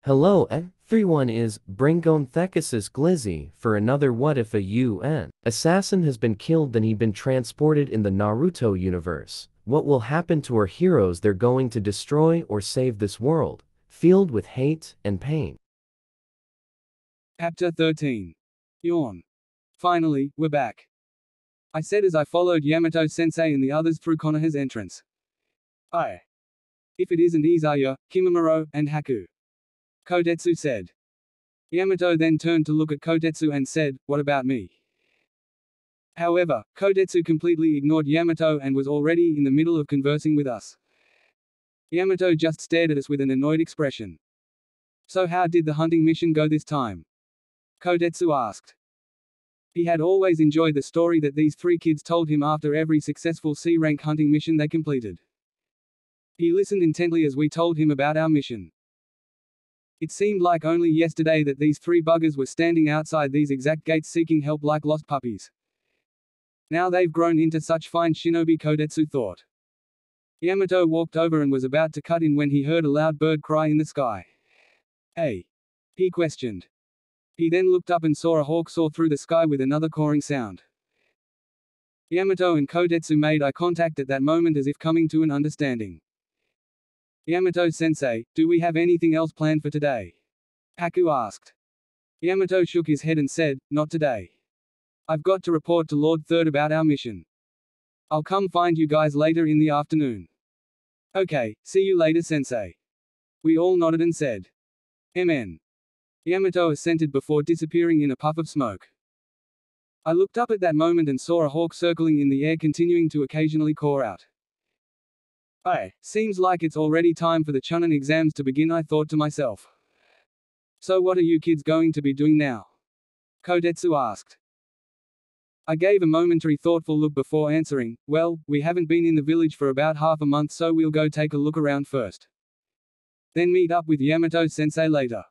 Hello everyone, is Bringonthechaos Glizzy for another What If a UN assassin has been killed, then he'd been transported in the Naruto universe. What will happen to our heroes? They're going to destroy or save this world, filled with hate and pain. Chapter 13. Yawn. Finally, we're back. I said as I followed Yamato-sensei and the others through Konoha's entrance. If it isn't Izaya, Kimimaro, and Haku. Kotetsu said. Yamato then turned to look at Kotetsu and said, "What about me?" However, Kotetsu completely ignored Yamato and was already in the middle of conversing with us. Yamato just stared at us with an annoyed expression. "So how did the hunting mission go this time?" Kotetsu asked. He had always enjoyed the story that these three kids told him after every successful C-rank hunting mission they completed. He listened intently as we told him about our mission. It seemed like only yesterday that these three buggers were standing outside these exact gates seeking help like lost puppies. Now they've grown into such fine shinobi, Kotetsu thought. Yamato walked over and was about to cut in when he heard a loud bird cry in the sky. "Hey?" he questioned. He then looked up and saw a hawk soar through the sky with another cawing sound. Yamato and Kotetsu made eye contact at that moment as if coming to an understanding. "Yamato-sensei, do we have anything else planned for today?" Haku asked. Yamato shook his head and said, "Not today. I've got to report to Lord Third about our mission. I'll come find you guys later in the afternoon." "Okay, see you later, sensei." We all nodded and said, "Amen." Yamato assented before disappearing in a puff of smoke. I looked up at that moment and saw a hawk circling in the air, continuing to occasionally caw out. Seems like it's already time for the Chunin exams to begin, I thought to myself. "So what are you kids going to be doing now?" Kotetsu asked. I gave a momentary thoughtful look before answering, "Well, we haven't been in the village for about half a month, so we'll go take a look around first. Then meet up with Yamato-sensei later."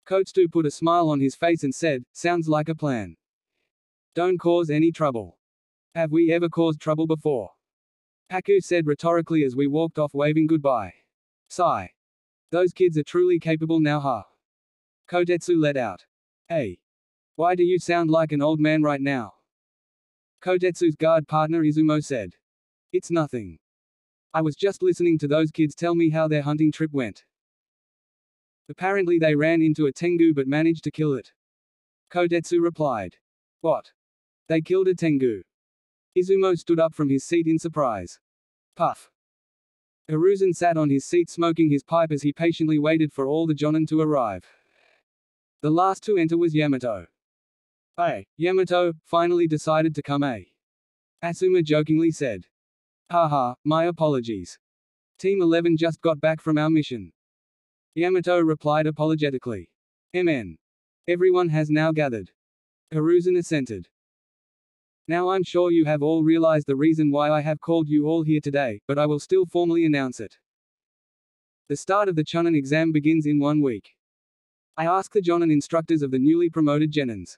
Kotetsu put a smile on his face and said, "Sounds like a plan. Don't cause any trouble." "Have we ever caused trouble before?" Haku said rhetorically as we walked off, waving goodbye. Sigh. Those kids are truly capable now, huh? Kotetsu let out. "Hey. Why do you sound like an old man right now?" Kotetsu's guard partner Izumo said. "It's nothing. I was just listening to those kids tell me how their hunting trip went. Apparently they ran into a tengu but managed to kill it." Kotetsu replied. "What? They killed a tengu?" Izumo stood up from his seat in surprise. Puff. Hiruzen sat on his seat smoking his pipe as he patiently waited for all the jonin to arrive. The last to enter was Yamato. Yamato, finally decided to come, eh?" Asuma jokingly said. "Haha, my apologies. Team 11 just got back from our mission." Yamato replied apologetically. "MN. Everyone has now gathered." Hiruzen assented. "Now I'm sure you have all realized the reason why I have called you all here today, but I will still formally announce it. The start of the Chunin exam begins in 1 week. I ask the Jonin instructors of the newly promoted Genins,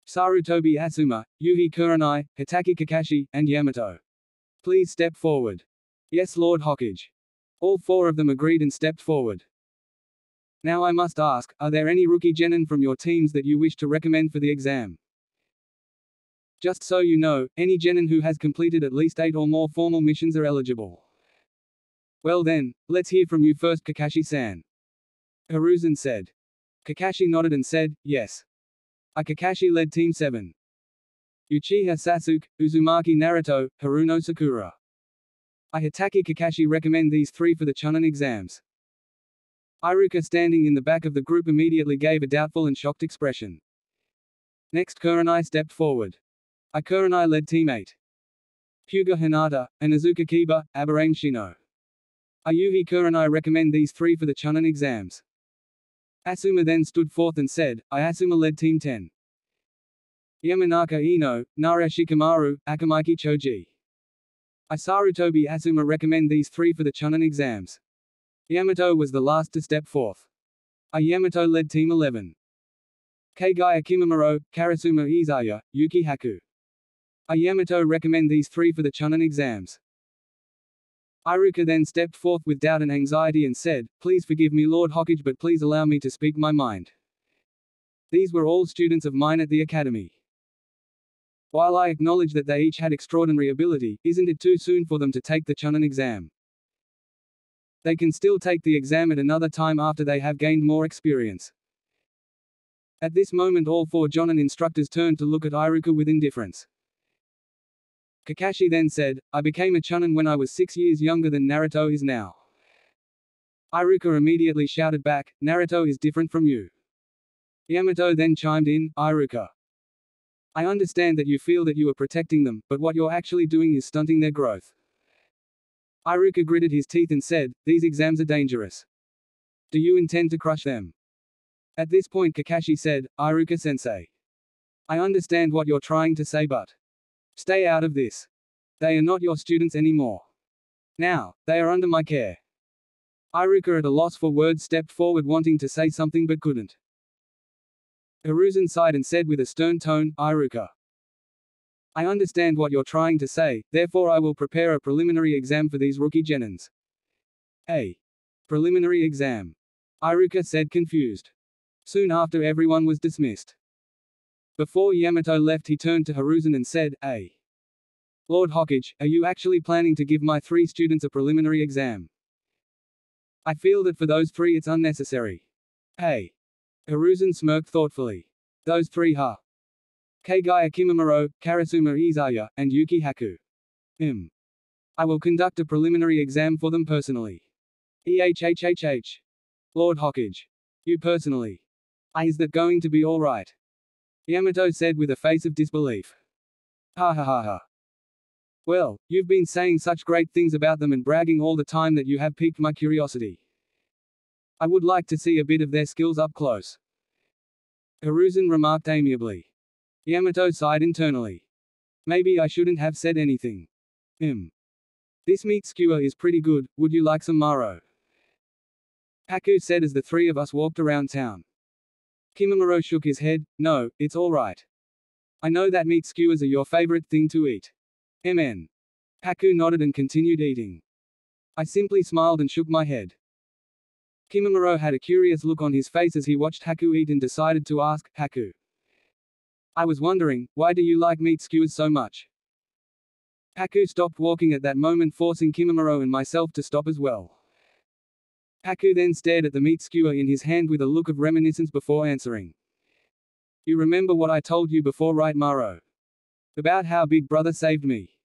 Sarutobi Asuma, Yuhi Kurenai, Hitaki Kakashi, and Yamato. Please step forward." "Yes, Lord Hokage." All 4 of them agreed and stepped forward. "Now I must ask, are there any rookie Genin from your teams that you wish to recommend for the exam? Just so you know, any Genin who has completed at least 8 or more formal missions are eligible." "Well then, let's hear from you first, Kakashi-san." Hiruzen said. Kakashi nodded and said, "Yes. I Kakashi led Team 7. Uchiha Sasuke, Uzumaki Naruto, Haruno Sakura. I Hitaki Kakashi recommend these 3 for the Chunin exams." Iruka, standing in the back of the group, immediately gave a doubtful and shocked expression. Next, Kurenai stepped forward. I Kurenai led Team 8. Hyuga Hinata, Anazuka Kiba, Aburame Shino. I Yuhi Kurenai recommend these 3 for the Chunin exams. Asuma then stood forth and said, I Asuma led Team 10. Yamanaka Ino, Nara Shikamaru, Akamaiki Choji. I Sarutobi Asuma recommend these 3 for the Chunin exams. Yamato was the last to step forth. I Yamato led Team 11. Kagaya Kimimaro, Karasuma Izaya, Yuki Haku. I Yamato recommend these 3 for the Chunin exams. Iruka then stepped forth with doubt and anxiety and said, "Please forgive me, Lord Hokage, but please allow me to speak my mind. These were all students of mine at the academy. While I acknowledge that they each had extraordinary ability, isn't it too soon for them to take the Chunin exam? They can still take the exam at another time after they have gained more experience." At this moment all four Jonin instructors turned to look at Iruka with indifference. Kakashi then said, "I became a Chunin when I was 6 years younger than Naruto is now." Iruka immediately shouted back, "Naruto is different from you." Yamato then chimed in, "Iruka, I understand that you feel that you are protecting them, but what you're actually doing is stunting their growth." Iruka gritted his teeth and said, "These exams are dangerous. Do you intend to crush them?" At this point Kakashi said, "Iruka-sensei, I understand what you're trying to say, but stay out of this. They are not your students anymore. Now, they are under my care." Iruka, at a loss for words, stepped forward wanting to say something but couldn't. Hiruzen sighed and said with a stern tone, "Iruka, I understand what you're trying to say, therefore I will prepare a preliminary exam for these rookie genins." "A preliminary exam?" Iruka said, confused. Soon after everyone was dismissed. Before Yamato left he turned to Hiruzen and said, Lord Hokage, are you actually planning to give my 3 students a preliminary exam? I feel that for those 3 it's unnecessary." Hiruzen smirked thoughtfully. "Those 3 huh? Kagaya Kimimaro, Karasuma Izaya, and Yuki Haku. I will conduct a preliminary exam for them personally." "EHHHH. Lord Hokage. You personally? Is that going to be alright?" Yamato said with a face of disbelief. "Ha ha ha ha. Well, you've been saying such great things about them and bragging all the time that you have piqued my curiosity. I would like to see a bit of their skills up close." Hiruzen remarked amiably. Yamato sighed internally. "Maybe I shouldn't have said anything. This meat skewer is pretty good, would you like some maro?" Haku said as the 3 of us walked around town. Kimimaro shook his head, "No, it's alright. I know that meat skewers are your favorite thing to eat." MN. Haku nodded and continued eating. I simply smiled and shook my head. Kimimaro had a curious look on his face as he watched Haku eat and decided to ask, "Haku, I was wondering, why do you like meat skewers so much?" Haku stopped walking at that moment, forcing Kimimaro and myself to stop as well. Haku then stared at the meat skewer in his hand with a look of reminiscence before answering. "You remember what I told you before, right, Maro? About how Big Brother saved me?"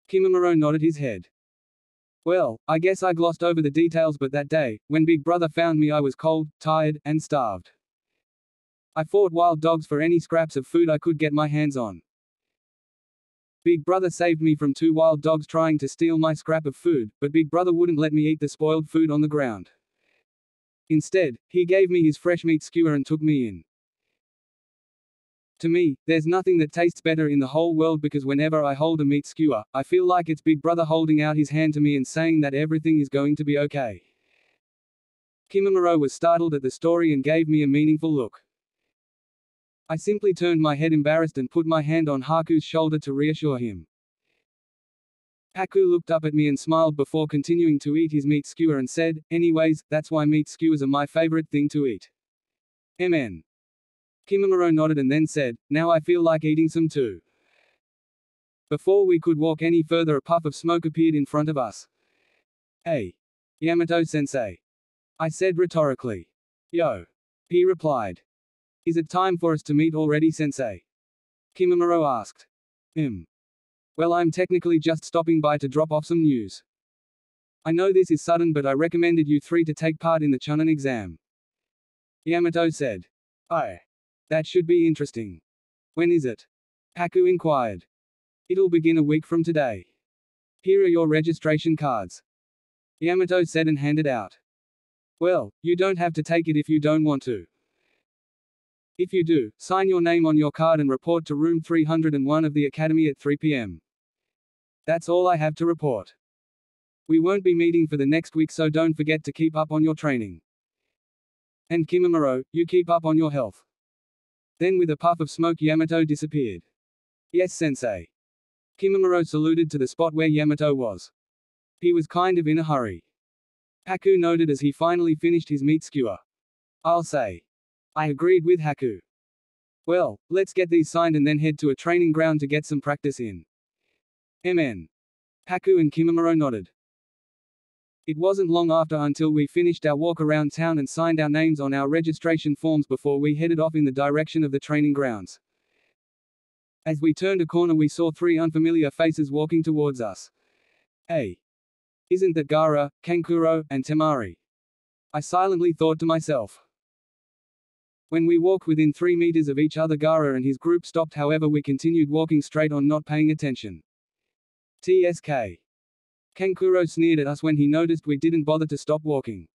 Kimimaro nodded his head. "Well, I guess I glossed over the details, but that day, when Big Brother found me, I was cold, tired, and starved. I fought wild dogs for any scraps of food I could get my hands on. Big Brother saved me from 2 wild dogs trying to steal my scrap of food, but Big Brother wouldn't let me eat the spoiled food on the ground. Instead, he gave me his fresh meat skewer and took me in. To me, there's nothing that tastes better in the whole world because whenever I hold a meat skewer, I feel like it's Big Brother holding out his hand to me and saying that everything is going to be okay." Kimimaro was startled at the story and gave me a meaningful look. I simply turned my head embarrassed and put my hand on Haku's shoulder to reassure him. Haku looked up at me and smiled before continuing to eat his meat skewer and said, "Anyways, that's why meat skewers are my favorite thing to eat." MN. Kimimaro nodded and then said, "Now I feel like eating some too." Before we could walk any further, a puff of smoke appeared in front of us. "Hey, Yamato-sensei," I said rhetorically. "Yo," he replied. "Is it time for us to meet already, sensei?" Kimimaro asked. Well, I'm technically just stopping by to drop off some news. I know this is sudden, but I recommended you 3 to take part in the Chunin exam," Yamato said. "Oh. That should be interesting. When is it?" Haku inquired. "It'll begin a week from today. Here are your registration cards," Yamato said and handed out. "Well, you don't have to take it if you don't want to. If you do, sign your name on your card and report to room 301 of the Academy at 3 p.m. That's all I have to report. We won't be meeting for the next week, so don't forget to keep up on your training. And Kimimaro, you keep up on your health." Then with a puff of smoke Yamato disappeared. "Yes, sensei." Kimimaro saluted to the spot where Yamato was. He was kind of in a hurry. Haku noted as he finally finished his meat skewer. I'll say. I agreed with Haku. Well, let's get these signed and then head to a training ground to get some practice in. MN. Haku and Kimimaro nodded. It wasn't long after until we finished our walk around town and signed our names on our registration forms before we headed off in the direction of the training grounds. As we turned a corner, we saw 3 unfamiliar faces walking towards us. Hey! Isn't that Gaara, Kankuro, and Temari? I silently thought to myself. When we walked within 3 meters of each other, Gaara and his group stopped, however we continued walking straight on, not paying attention. TSK. Kankuro sneered at us when he noticed we didn't bother to stop walking.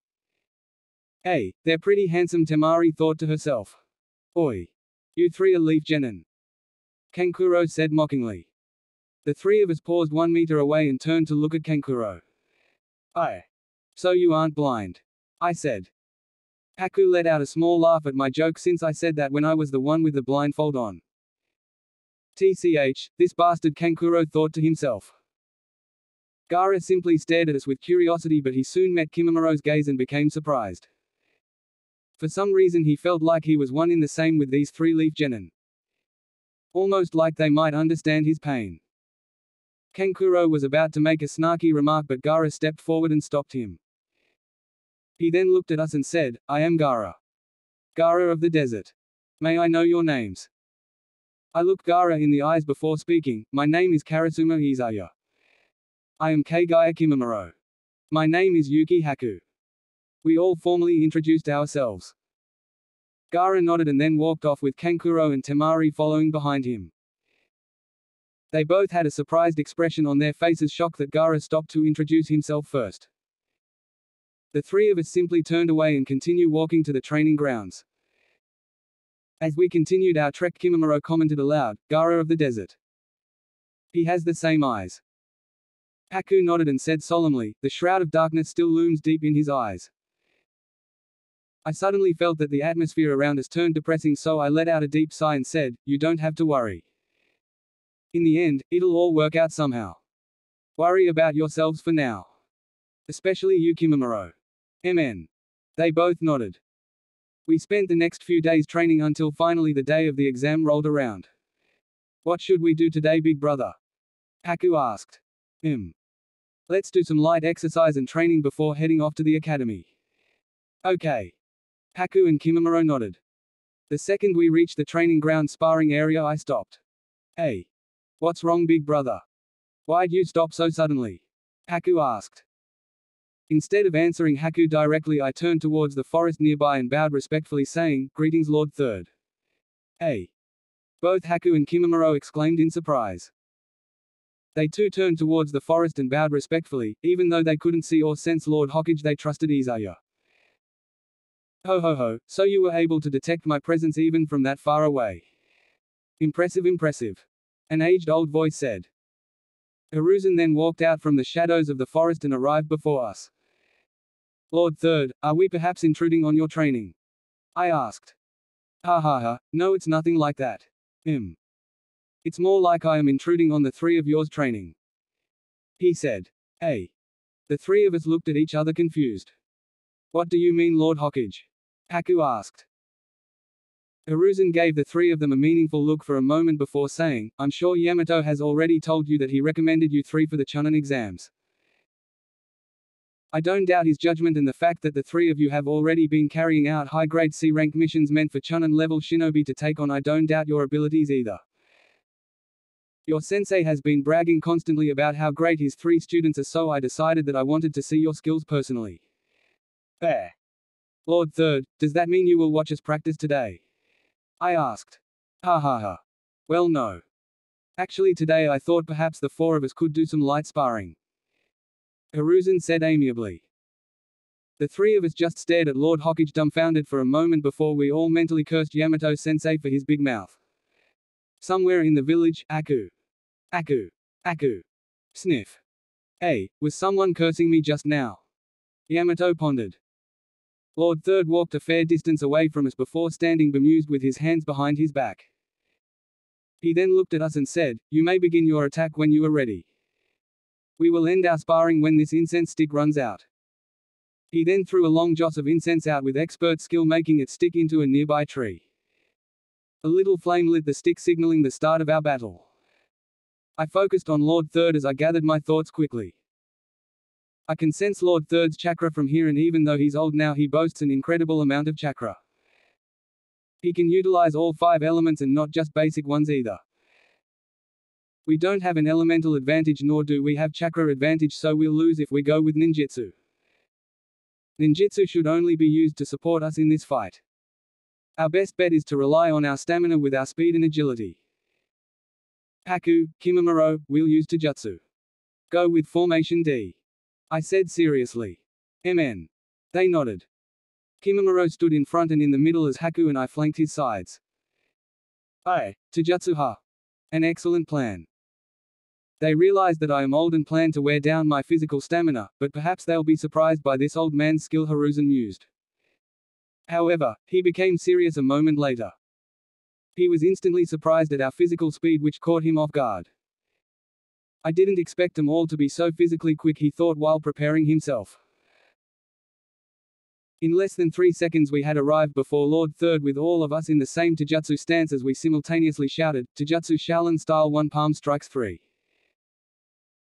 Hey, they're pretty handsome, Temari thought to herself. Oi! You 3 are Leaf Genin. Kankuro said mockingly. The 3 of us paused 1 meter away and turned to look at Kankuro. Aye. So you aren't blind? I said. Haku let out a small laugh at my joke, since I said that when I was the one with the blindfold on. TCH, this bastard, Kankuro thought to himself. Gaara simply stared at us with curiosity, but he soon met Kimimaro's gaze and became surprised. For some reason he felt like he was one in the same with these 3 Leaf Genin. Almost like they might understand his pain. Kankuro was about to make a snarky remark, but Gaara stepped forward and stopped him. He then looked at us and said, I am Gaara. Gaara of the desert. May I know your names? I looked Gaara in the eyes before speaking. My name is Karasumo Izaya. I am Kagaya Kimimaro. My name is Yuki Haku. We all formally introduced ourselves. Gaara nodded and then walked off with Kankuro and Temari following behind him. They both had a surprised expression on their faces, shocked that Gaara stopped to introduce himself first. The 3 of us simply turned away and continued walking to the training grounds. As we continued our trek, Kimimaro commented aloud, Gaara of the desert. He has the same eyes. Haku nodded and said solemnly, the shroud of darkness still looms deep in his eyes. I suddenly felt that the atmosphere around us turned depressing, so I let out a deep sigh and said, you don't have to worry. In the end, it'll all work out somehow. Worry about yourselves for now. Especially you, Kimimaro. MN. They both nodded. We spent the next few days training until finally the day of the exam rolled around. What should we do today, big brother? Haku asked. Let's do some light exercise and training before heading off to the academy. Okay. Haku and Kimimaro nodded. The second we reached the training ground sparring area, I stopped. Hey. What's wrong, big brother? Why'd you stop so suddenly? Haku asked. Instead of answering Haku directly, I turned towards the forest nearby and bowed respectfully, saying, Greetings, Lord Third. Hey. Both Haku and Kimimaro exclaimed in surprise. They too turned towards the forest and bowed respectfully, even though they couldn't see or sense Lord Hokage. They trusted Izaya. Ho ho ho, so you were able to detect my presence even from that far away. Impressive, impressive. An aged-old voice said. Hiruzen then walked out from the shadows of the forest and arrived before us. Lord Third, are we perhaps intruding on your training? I asked. Ha ha ha, no, it's nothing like that. It's more like I am intruding on the 3 of yours training. He said. Hey. The 3 of us looked at each other confused. What do you mean, Lord Hokage? Haku asked. Hiruzen gave the 3 of them a meaningful look for a moment before saying, I'm sure Yamato has already told you that he recommended you 3 for the Chunin exams. I don't doubt his judgment and the fact that the 3 of you have already been carrying out high-grade C-rank missions meant for Chunin-level shinobi to take on. I don't doubt your abilities either. Your sensei has been bragging constantly about how great his 3 students are, so I decided that I wanted to see your skills personally. Fair. Lord Third, does that mean you will watch us practice today? I asked. Ha ha ha. Well, no. Actually, today I thought perhaps the 4 of us could do some light sparring. Hiruzen said amiably. The 3 of us just stared at Lord Hokage dumbfounded for a moment before we all mentally cursed Yamato-sensei for his big mouth. Somewhere in the village, Aku. Aku. Aku. Sniff. Hey, was someone cursing me just now? Yamato pondered. Lord Third walked a fair distance away from us before standing bemused with his hands behind his back. He then looked at us and said, You may begin your attack when you are ready. We will end our sparring when this incense stick runs out. He then threw a long joss of incense out with expert skill, making it stick into a nearby tree. A little flame lit the stick, signaling the start of our battle. I focused on Lord Third as I gathered my thoughts quickly. I can sense Lord Third's chakra from here, and even though he's old now, he boasts an incredible amount of chakra. He can utilize all 5 elements and not just basic ones either. We don't have an elemental advantage, nor do we have chakra advantage, so we'll lose if we go with ninjutsu. Ninjutsu should only be used to support us in this fight. Our best bet is to rely on our stamina with our speed and agility. Haku, Kimimaro, we'll use Taijutsu. Go with Formation D. I said seriously. MN. They nodded. Kimimaro stood in front and in the middle as Haku and I flanked his sides. Aye, Taijutsu ha. An excellent plan. They realized that I am old and plan to wear down my physical stamina, but perhaps they'll be surprised by this old man's skill, Hiruzen mused. However, he became serious a moment later. He was instantly surprised at our physical speed, which caught him off guard. I didn't expect them all to be so physically quick, he thought while preparing himself. In less than 3 seconds we had arrived before Lord Third with all of us in the same Taijutsu stance as we simultaneously shouted, Taijutsu Shaolin style 1 palm strikes 3.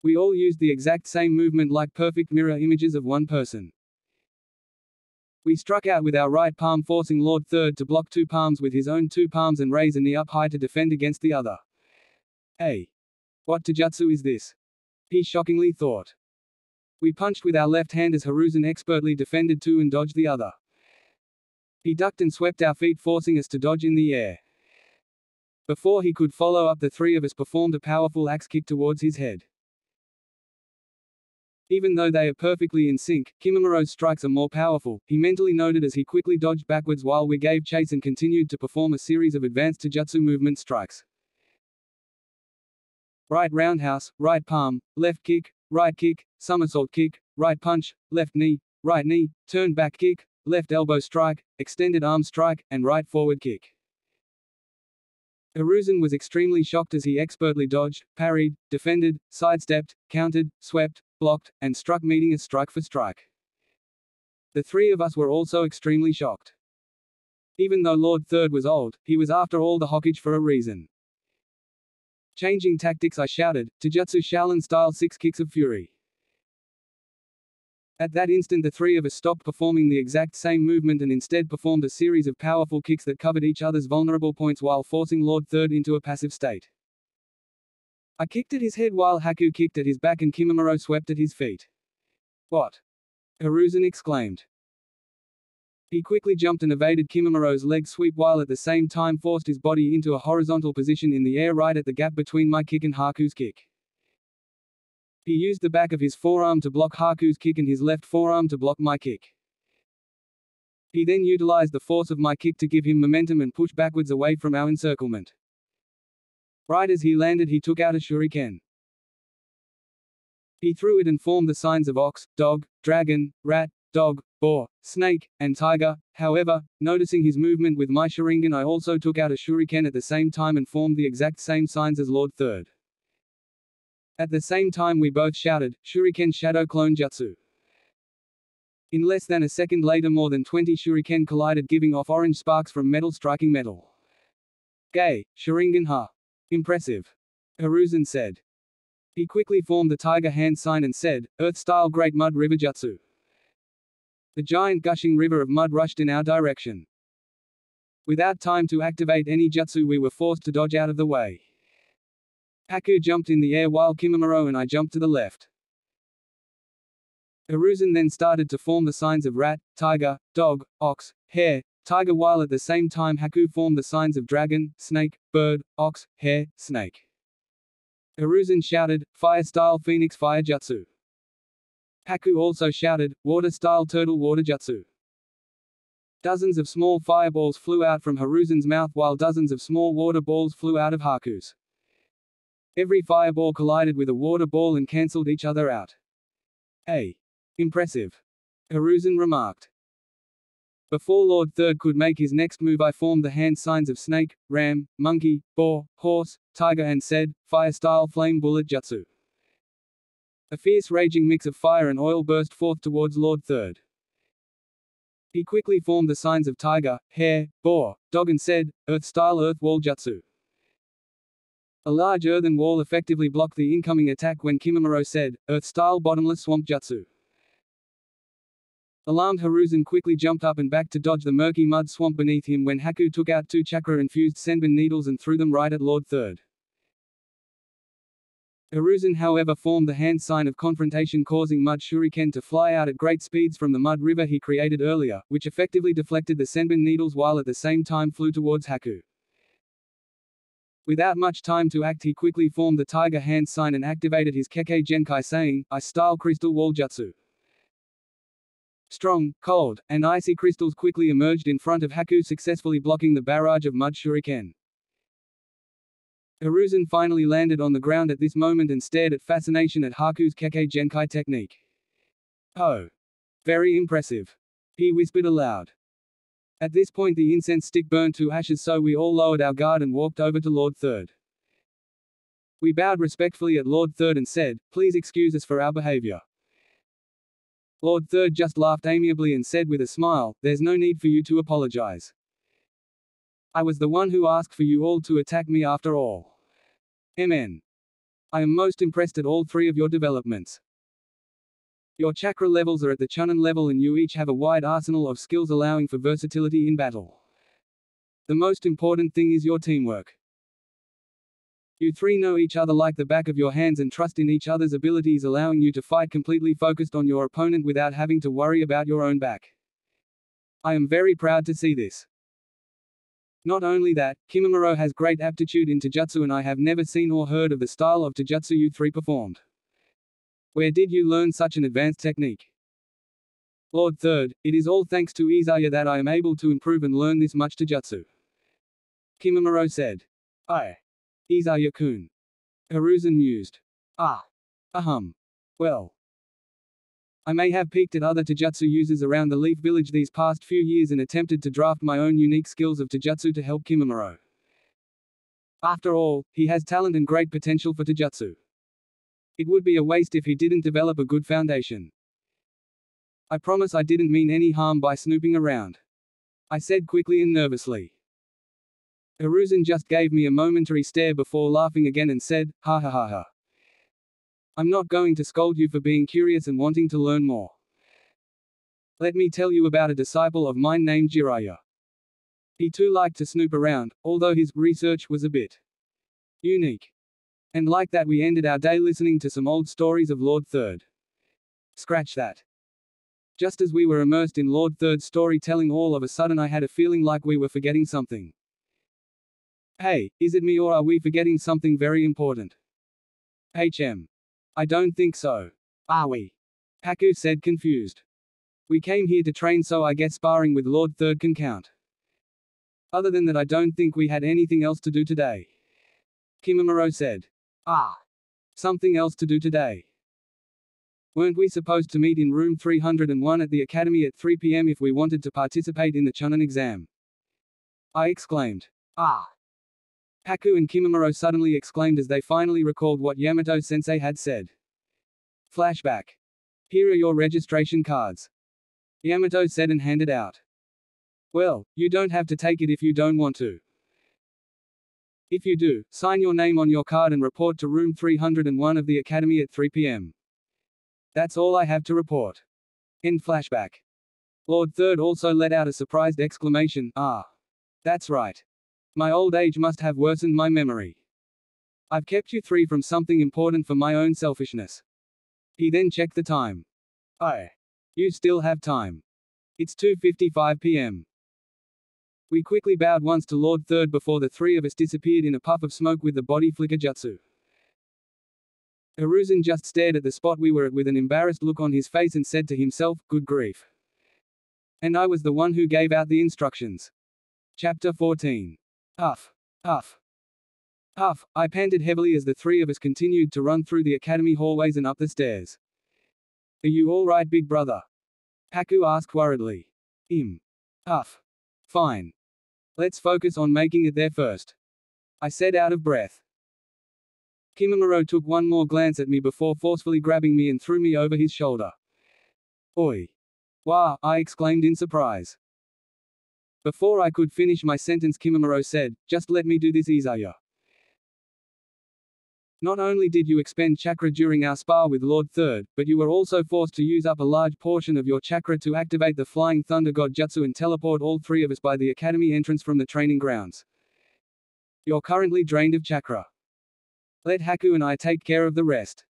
We all used the exact same movement like perfect mirror images of one person. We struck out with our right palm, forcing Lord Third to block 2 palms with his own 2 palms and raise a knee up high to defend against the other. Hey! What Taijutsu is this? He shockingly thought. We punched with our left hand as Hiruzen expertly defended 2 and dodged the other. He ducked and swept our feet, forcing us to dodge in the air. Before he could follow up, the 3 of us performed a powerful axe kick towards his head. Even though they are perfectly in sync, Kimimaro's strikes are more powerful, he mentally noted as he quickly dodged backwards while we gave chase and continued to perform a series of advanced Taijutsu movement strikes. Right roundhouse, right palm, left kick, right kick, somersault kick, right punch, left knee, turn back kick, left elbow strike, extended arm strike, and right forward kick. Hiruzen was extremely shocked as he expertly dodged, parried, defended, sidestepped, countered, swept, blocked, and struck, meeting us strike for strike. The 3 of us were also extremely shocked. Even though Lord Third was old, he was after all the Hokage for a reason. Changing tactics, I shouted, Taijutsu Shaolin style 6 kicks of fury. At that instant the 3 of us stopped performing the exact same movement and instead performed a series of powerful kicks that covered each other's vulnerable points while forcing Lord Third into a passive state. I kicked at his head while Haku kicked at his back and Kimimaro swept at his feet. What? Hiruzen exclaimed. He quickly jumped and evaded Kimimaro's leg sweep while at the same time forced his body into a horizontal position in the air right at the gap between my kick and Haku's kick. He used the back of his forearm to block Haku's kick and his left forearm to block my kick. He then utilized the force of my kick to give him momentum and push backwards away from our encirclement. Right as he landed, he took out a shuriken. He threw it and formed the signs of ox, dog, dragon, rat, dog, boar, snake, and tiger. However, noticing his movement with my Sharingan, I also took out a shuriken at the same time and formed the exact same signs as Lord Third. At the same time we both shouted, Shuriken Shadow Clone Jutsu. In less than a second later more than 20 shuriken collided, giving off orange sparks from metal striking metal. Gay, Sharingan ha. Impressive. Hiruzen said. He quickly formed the tiger hand sign and said, Earth-style Great Mud River Jutsu. The giant gushing river of mud rushed in our direction. Without time to activate any jutsu we were forced to dodge out of the way. Haku jumped in the air while Kimimaro and I jumped to the left. Hiruzen then started to form the signs of rat, tiger, dog, ox, hare, tiger while at the same time Haku formed the signs of dragon, snake, bird, ox, hare, snake. Hiruzen shouted, Fire-style Phoenix Fire Jutsu. Haku also shouted, Water-style Turtle Water Jutsu. Dozens of small fireballs flew out from Hiruzen's mouth while dozens of small water balls flew out of Haku's. Every fireball collided with a water ball and cancelled each other out. Hey! Impressive. Hiruzen remarked. Before Lord Third could make his next move I formed the hand signs of snake, ram, monkey, boar, horse, tiger and said, Fire-style Flame Bullet Jutsu. A fierce raging mix of fire and oil burst forth towards Lord Third. He quickly formed the signs of tiger, hare, boar, dog and said, Earth-style earth wall jutsu. A large earthen wall effectively blocked the incoming attack when Kimimaro said, Earth-style bottomless swamp jutsu. Alarmed Hiruzen quickly jumped up and back to dodge the murky mud swamp beneath him when Haku took out 2 chakra-infused senbon needles and threw them right at Lord Third. Hiruzen however formed the hand sign of confrontation, causing mud shuriken to fly out at great speeds from the mud river he created earlier, which effectively deflected the senbon needles while at the same time flew towards Haku. Without much time to act, he quickly formed the tiger hand sign and activated his Kekkei Genkai, saying, I-style crystal wall jutsu. Strong, cold, and icy crystals quickly emerged in front of Haku, successfully blocking the barrage of mud shuriken. Hiruzen finally landed on the ground at this moment and stared at fascination at Haku's Kekkei Genkai technique. Oh! Very impressive. He whispered aloud. At this point the incense stick burned to ashes, so we all lowered our guard and walked over to Lord Third. We bowed respectfully at Lord Third and said, Please excuse us for our behavior. Lord Third just laughed amiably and said with a smile, There's no need for you to apologize. I was the one who asked for you all to attack me after all. MN. I am most impressed at all 3 of your developments. Your chakra levels are at the Chunin level and you each have a wide arsenal of skills allowing for versatility in battle. The most important thing is your teamwork. You 3 know each other like the back of your hands and trust in each other's abilities, allowing you to fight completely focused on your opponent without having to worry about your own back. I am very proud to see this. Not only that, Kimimaro has great aptitude in Taijutsu and I have never seen or heard of the style of Taijutsu you 3 performed. Where did you learn such an advanced technique? Lord Third, it is all thanks to Izaya that I am able to improve and learn this much Taijutsu. Kimimaro said. Izaya-kun. Hiruzen mused. Well. I may have peeked at other Taijutsu users around the Leaf Village these past few years and attempted to draft my own unique skills of Taijutsu to help Kimimaro. After all, he has talent and great potential for Taijutsu. It would be a waste if he didn't develop a good foundation. I promise I didn't mean any harm by snooping around. I said quickly and nervously. Hiruzen just gave me a momentary stare before laughing again and said, Ha ha ha ha. I'm not going to scold you for being curious and wanting to learn more. Let me tell you about a disciple of mine named Jiraiya. He too liked to snoop around, although his research was a bit unique. And like that we ended our day listening to some old stories of Lord Third. Scratch that. Just as we were immersed in Lord Third's storytelling, all of a sudden I had a feeling like we were forgetting something. Hey, is it me or are we forgetting something very important? I don't think so. Are we? Haku said confused. We came here to train, so I guess sparring with Lord Third can count. Other than that I don't think we had anything else to do today. Kimimaro said. Something else to do today. Weren't we supposed to meet in room 301 at the academy at 3 p.m. if we wanted to participate in the Chunin exam? I exclaimed. Haku and Kimimaro suddenly exclaimed as they finally recalled what Yamato-sensei had said. Flashback. Here are your registration cards. Yamato said and handed out. Well, you don't have to take it if you don't want to. If you do, sign your name on your card and report to room 301 of the academy at 3 p.m. That's all I have to report. End flashback. Lord Third also let out a surprised exclamation, That's right. My old age must have worsened my memory. I've kept you 3 from something important for my own selfishness. He then checked the time. You still have time. It's 2:55 p.m. We quickly bowed once to Lord Third before the 3 of us disappeared in a puff of smoke with the body flicker jutsu. Hiruzen just stared at the spot we were at with an embarrassed look on his face and said to himself, good grief. And I was the one who gave out the instructions. Chapter 14. Huff. Huff. Huff. I panted heavily as the 3 of us continued to run through the academy hallways and up the stairs. Are you all right, big brother? Haku asked worriedly. Huff. Fine. Let's focus on making it there first. I said out of breath. Kimimaro took one more glance at me before forcefully grabbing me and threw me over his shoulder. Oi! Wah! I exclaimed in surprise. Before I could finish my sentence, Kimimaro said, "Just let me do this, Izaya. Not only did you expend chakra during our spar with Lord Third, but you were also forced to use up a large portion of your chakra to activate the Flying Thunder God Jutsu and teleport all three of us by the academy entrance from the training grounds. You're currently drained of chakra. Let Haku and I take care of the rest."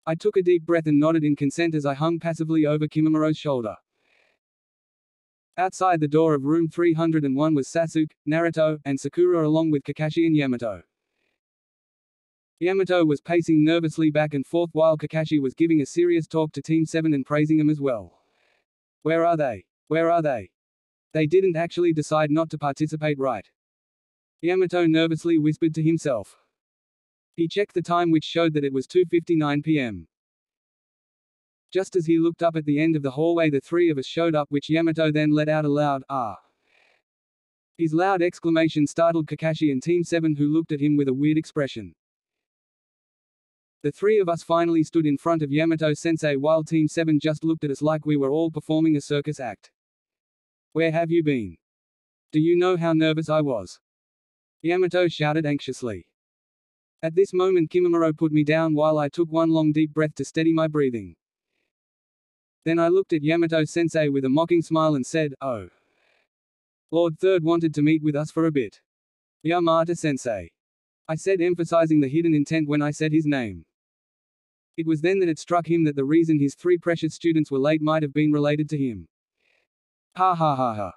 I took a deep breath and nodded in consent as I hung passively over Kimimaro's shoulder. Outside the door of room 301 was Sasuke, Naruto, and Sakura along with Kakashi and Yamato. Yamato was pacing nervously back and forth while Kakashi was giving a serious talk to Team 7 and praising them as well. Where are they? Where are they? They didn't actually decide not to participate, right? Yamato nervously whispered to himself. He checked the time, which showed that it was 2:59 p.m. Just as he looked up at the end of the hallway, the three of us showed up, which Yamato then let out a loud "ah." His loud exclamation startled Kakashi and Team 7, who looked at him with a weird expression. The three of us finally stood in front of Yamato-sensei while Team 7 just looked at us like we were all performing a circus act. "Where have you been? Do you know how nervous I was?" Yamato shouted anxiously. At this moment Kimimaro put me down while I took one long deep breath to steady my breathing. Then I looked at Yamato-sensei with a mocking smile and said, "Oh. Lord Third wanted to meet with us for a bit." "Yamata-sensei," I said, emphasizing the hidden intent when I said his name. It was then that it struck him that the reason his three precious students were late might have been related to him. Ha ha ha ha.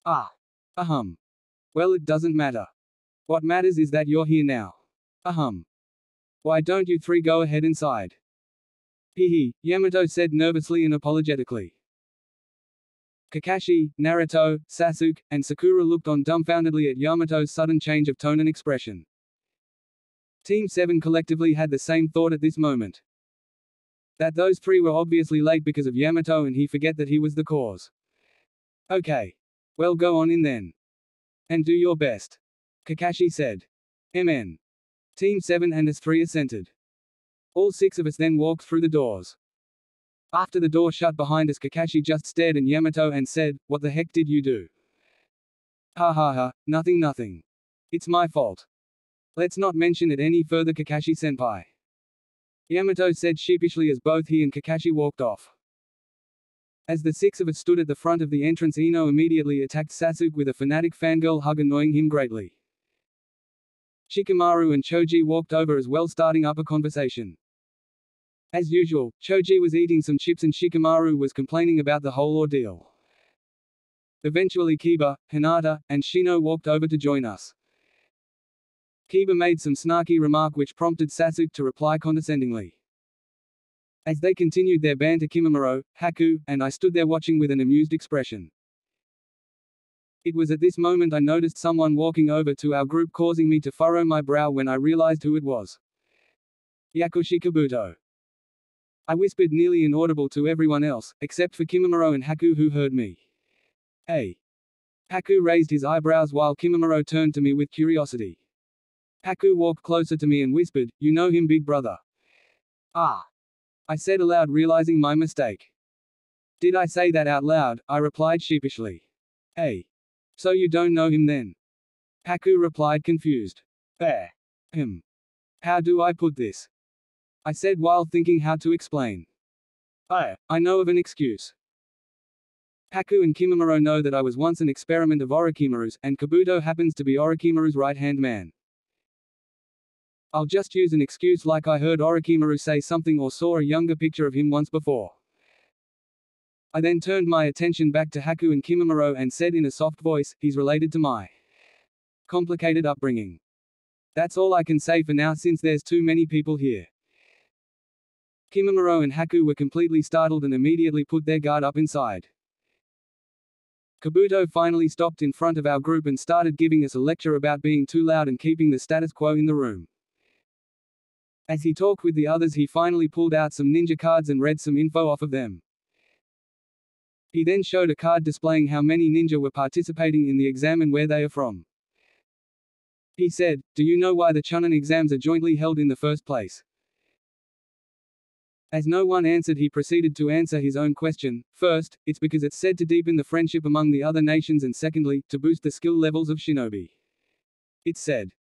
Ah. Ahem. Well, it doesn't matter. What matters is that you're here now. Ahem. Why don't you three go ahead inside? Hehe, Yamato said nervously and apologetically. Kakashi, Naruto, Sasuke, and Sakura looked on dumbfoundedly at Yamato's sudden change of tone and expression. Team 7 collectively had the same thought at this moment. That those three were obviously late because of Yamato and he forget that he was the cause. Okay. Well, go on in then. And do your best. Kakashi said. MN. Team 7 and us 3 assented. All 6 of us then walked through the doors. After the door shut behind us, Kakashi just stared at Yamato and said, "What the heck did you do?" "Ha ha ha, nothing. It's my fault. Let's not mention it any further, Kakashi-senpai," Yamato said sheepishly as both he and Kakashi walked off. As the 6 of us stood at the front of the entrance, Ino immediately attacked Sasuke with a fanatic fangirl hug, annoying him greatly. Shikamaru and Choji walked over as well, starting up a conversation. As usual, Choji was eating some chips and Shikamaru was complaining about the whole ordeal. Eventually Kiba, Hinata, and Shino walked over to join us. Kiba made some snarky remark which prompted Sasuke to reply condescendingly. As they continued their banter, Kimimaro, Haku, and I stood there watching with an amused expression. It was at this moment I noticed someone walking over to our group, causing me to furrow my brow when I realized who it was. Yakushi Kabuto. I whispered nearly inaudible to everyone else, except for Kimimaro and Haku, who heard me. Hey! Haku raised his eyebrows while Kimimaro turned to me with curiosity. Haku walked closer to me and whispered, "You know him, big brother?" "Ah!" I said aloud, realizing my mistake. "Did I say that out loud?" I replied sheepishly. "Hey! So you don't know him then?" Haku replied, confused. How do I put this?" I said while thinking how to explain. I know of an excuse. Haku and Kimimaro know that I was once an experiment of Orochimaru's, and Kabuto happens to be Orochimaru's right-hand man. I'll just use an excuse like I heard Orochimaru say something or saw a younger picture of him once before. I then turned my attention back to Haku and Kimimaro and said in a soft voice, "He's related to my complicated upbringing. That's all I can say for now since there's too many people here." Kimimaro and Haku were completely startled and immediately put their guard up inside. Kabuto finally stopped in front of our group and started giving us a lecture about being too loud and keeping the status quo in the room. As he talked with the others, he finally pulled out some ninja cards and read some info off of them. He then showed a card displaying how many ninja were participating in the exam and where they are from. He said, "Do you know why the Chunin exams are jointly held in the first place?" As no one answered, he proceeded to answer his own question. First, it's because it's said to deepen the friendship among the other nations, and secondly, to boost the skill levels of shinobi. It's said.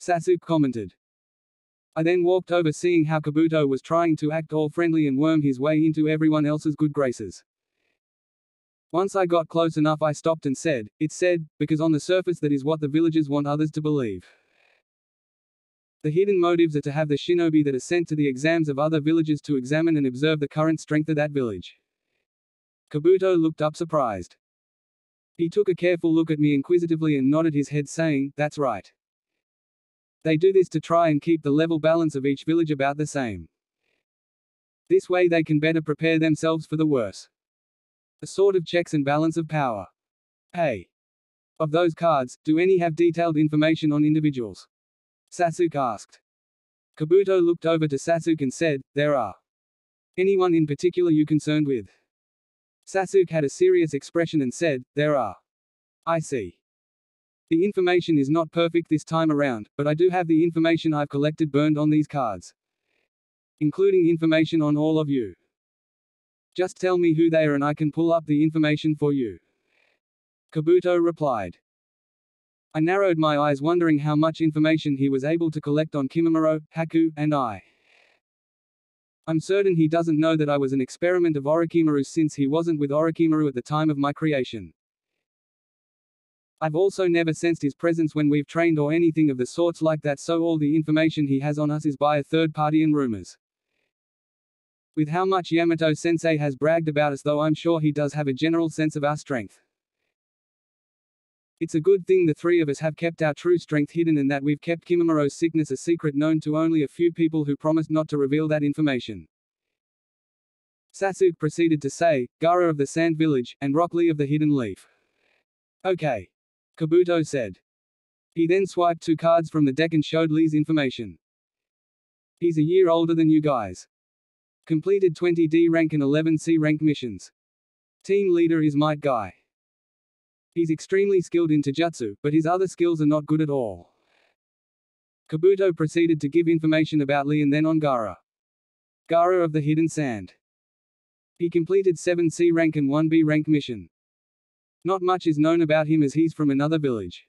Sasuke commented. I then walked over, seeing how Kabuto was trying to act all friendly and worm his way into everyone else's good graces. Once I got close enough, I stopped and said, "It's said, because on the surface that is what the villagers want others to believe. The hidden motives are to have the shinobi that are sent to the exams of other villages to examine and observe the current strength of that village." Kabuto looked up surprised. He took a careful look at me inquisitively and nodded his head, saying, "That's right. They do this to try and keep the level balance of each village about the same. This way they can better prepare themselves for the worse. A sort of checks and balance of power." Hey. Of those cards, do any have detailed information on individuals? Sasuke asked. Kabuto looked over to Sasuke and said, "There are. Anyone in particular you concerned with?" Sasuke had a serious expression and said, "There are. I see. The information is not perfect this time around, but I do have the information I've collected burned on these cards. Including information on all of you. Just tell me who they are and I can pull up the information for you." Kabuto replied. I narrowed my eyes, wondering how much information he was able to collect on Kimimaro, Haku, and I. I'm certain he doesn't know that I was an experiment of Orochimaru's, since he wasn't with Orochimaru at the time of my creation. I've also never sensed his presence when we've trained or anything of the sorts like that, so all the information he has on us is by a third party and rumors. With how much Yamato-sensei has bragged about us, though, I'm sure he does have a general sense of our strength. It's a good thing the three of us have kept our true strength hidden, and that we've kept Kimamaro's sickness a secret known to only a few people who promised not to reveal that information." Sasuke proceeded to say, "Gaara of the Sand Village, and Rock Lee of the Hidden Leaf." "Okay," Kabuto said. He then swiped 2 cards from the deck and showed Lee's information. "He's a year older than you guys. Completed 20 D rank and 11 C rank missions. Team leader is Might Guy. He's extremely skilled in Taijutsu, but his other skills are not good at all." Kabuto proceeded to give information about Lee and then on Gaara. Gaara of the Hidden Sand. He completed 7 C rank and 1 B rank mission. Not much is known about him as he's from another village.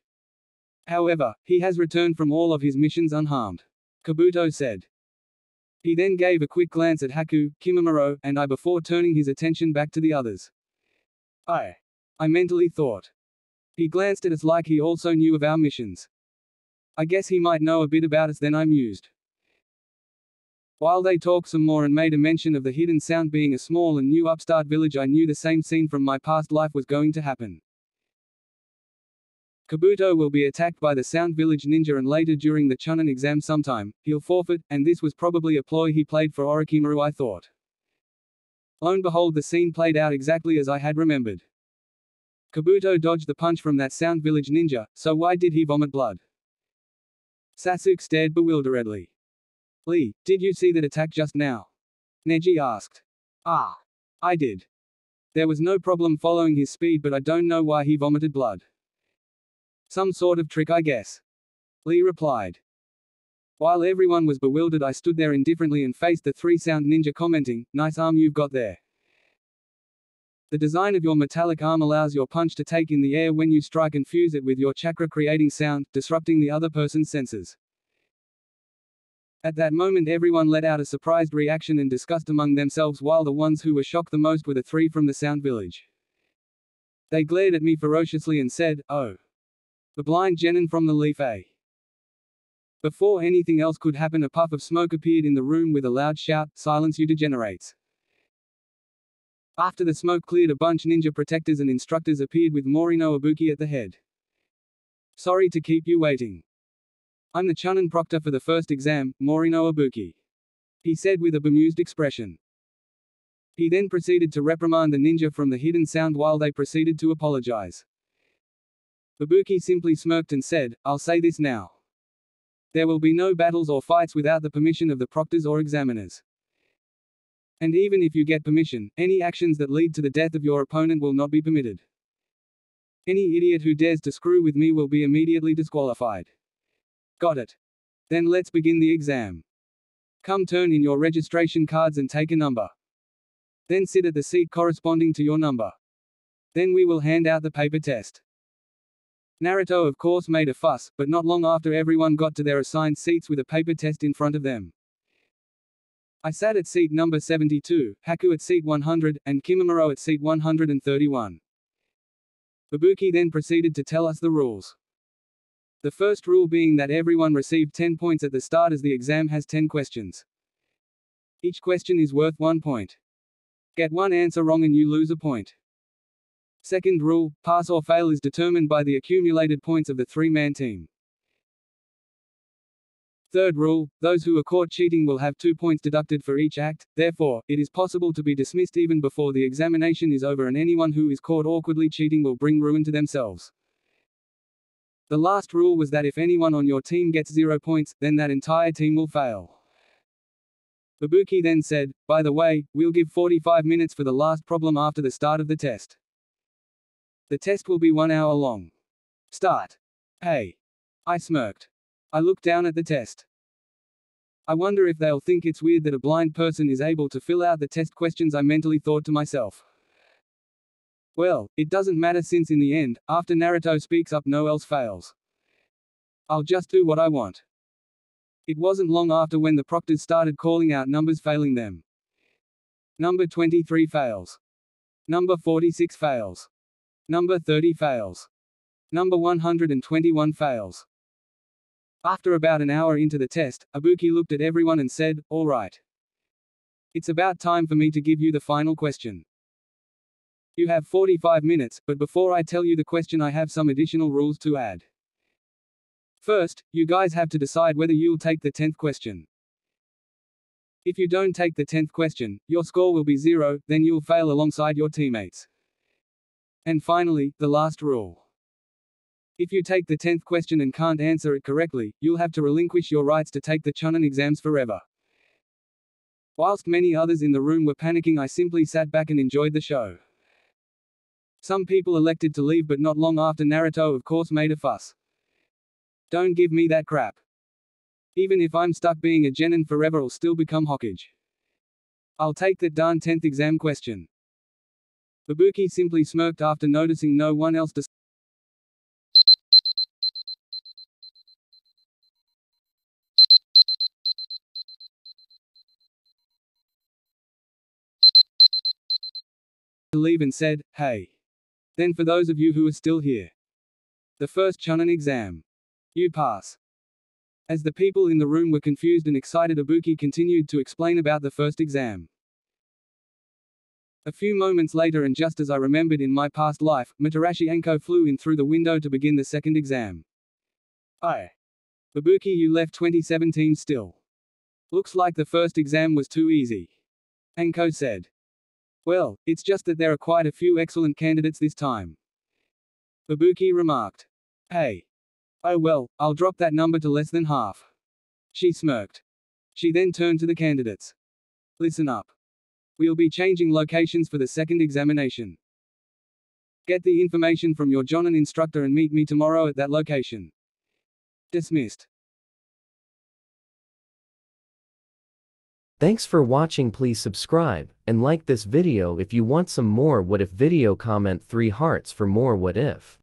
However, he has returned from all of his missions unharmed. Kabuto said. He then gave a quick glance at Haku, Kimimaro, and I before turning his attention back to the others. I mentally thought. He glanced at us like he also knew of our missions. I guess he might know a bit about us, then I mused. While they talked some more and made a mention of the Hidden Sound being a small and new upstart village, I knew the same scene from my past life was going to happen. Kabuto will be attacked by the Sound Village ninja, and later during the Chunin exam sometime, he'll forfeit, and this was probably a ploy he played for Orochimaru, I thought. Lo and behold, the scene played out exactly as I had remembered. Kabuto dodged the punch from that Sound Village ninja, so why did he vomit blood? Sasuke stared bewilderedly. Lee, did you see that attack just now? Neji asked. I did. There was no problem following his speed, but I don't know why he vomited blood. Some sort of trick, I guess. Lee replied. While everyone was bewildered, I stood there indifferently and faced the 3 Sound ninja, commenting, "Nice arm you've got there. The design of your metallic arm allows your punch to take in the air when you strike and fuse it with your chakra, creating sound, disrupting the other person's senses." At that moment everyone let out a surprised reaction and disgust among themselves, while the ones who were shocked the most were the 3 from the Sound Village. They glared at me ferociously and said, "Oh. The blind genin from the Leaf, eh?" Before anything else could happen, a puff of smoke appeared in the room with a loud shout, "Silence, you degenerates." After the smoke cleared, a bunch ninja protectors and instructors appeared with Morino Ibuki at the head. "Sorry to keep you waiting. I'm the Chunin proctor for the first exam, Morino Ibuki," he said with a bemused expression. He then proceeded to reprimand the ninja from the Hidden Sound while they proceeded to apologize. Ibuki simply smirked and said, "I'll say this now. There will be no battles or fights without the permission of the proctors or examiners. And even if you get permission, any actions that lead to the death of your opponent will not be permitted. Any idiot who dares to screw with me will be immediately disqualified." Got it. Then let's begin the exam. Come turn in your registration cards and take a number. Then sit at the seat corresponding to your number. Then we will hand out the paper test. Naruto of course made a fuss, but not long after everyone got to their assigned seats with a paper test in front of them. I sat at seat number 72, Haku at seat 100, and Kimimaro at seat 131. Ibuki then proceeded to tell us the rules. The first rule being that everyone received 10 points at the start as the exam has 10 questions. Each question is worth 1 point. Get one answer wrong and you lose a point. Second rule, pass or fail is determined by the accumulated points of the three-man team. Third rule, those who are caught cheating will have 2 points deducted for each act, therefore, it is possible to be dismissed even before the examination is over, and anyone who is caught awkwardly cheating will bring ruin to themselves. The last rule was that if anyone on your team gets 0 points, then that entire team will fail. Ibuki then said, by the way, we'll give 45 minutes for the last problem after the start of the test. The test will be 1 hour long. Start. Hey. I smirked. I looked down at the test. I wonder if they'll think it's weird that a blind person is able to fill out the test questions, I mentally thought to myself. Well, it doesn't matter since in the end, after Naruto speaks up no else fails. I'll just do what I want. It wasn't long after when the proctors started calling out numbers failing them. Number 23 fails. Number 46 fails. Number 30 fails. Number 121 fails. After about an hour into the test, Ibuki looked at everyone and said, all right. It's about time for me to give you the final question. You have 45 minutes, but before I tell you the question I have some additional rules to add. First, you guys have to decide whether you'll take the 10th question. If you don't take the 10th question, your score will be 0, then you'll fail alongside your teammates. And finally, the last rule. If you take the 10th question and can't answer it correctly, you'll have to relinquish your rights to take the Chunin exams forever. Whilst many others in the room were panicking, I simply sat back and enjoyed the show. Some people elected to leave, but not long after Naruto of course made a fuss. Don't give me that crap. Even if I'm stuck being a genin forever, I'll still become Hokage. I'll take that darn 10th exam question. Ibuki simply smirked after noticing no one else decided to leave and said, hey. Then for those of you who are still here. The first Chunin exam. You pass. As the people in the room were confused and excited, Ibuki continued to explain about the first exam. A few moments later, and just as I remembered in my past life, Mitarashi Anko flew in through the window to begin the second exam. Ibuki, you left 2017 still. Looks like the first exam was too easy. Anko said. Well, it's just that there are quite a few excellent candidates this time. Ibuki remarked. Hey. Oh well, I'll drop that number to less than half. She smirked. She then turned to the candidates. Listen up. We'll be changing locations for the second examination. Get the information from your Jonin instructor and meet me tomorrow at that location. Dismissed. Thanks for watching. Please subscribe and like this video if you want some more what if video. Comment 3 hearts for more what if.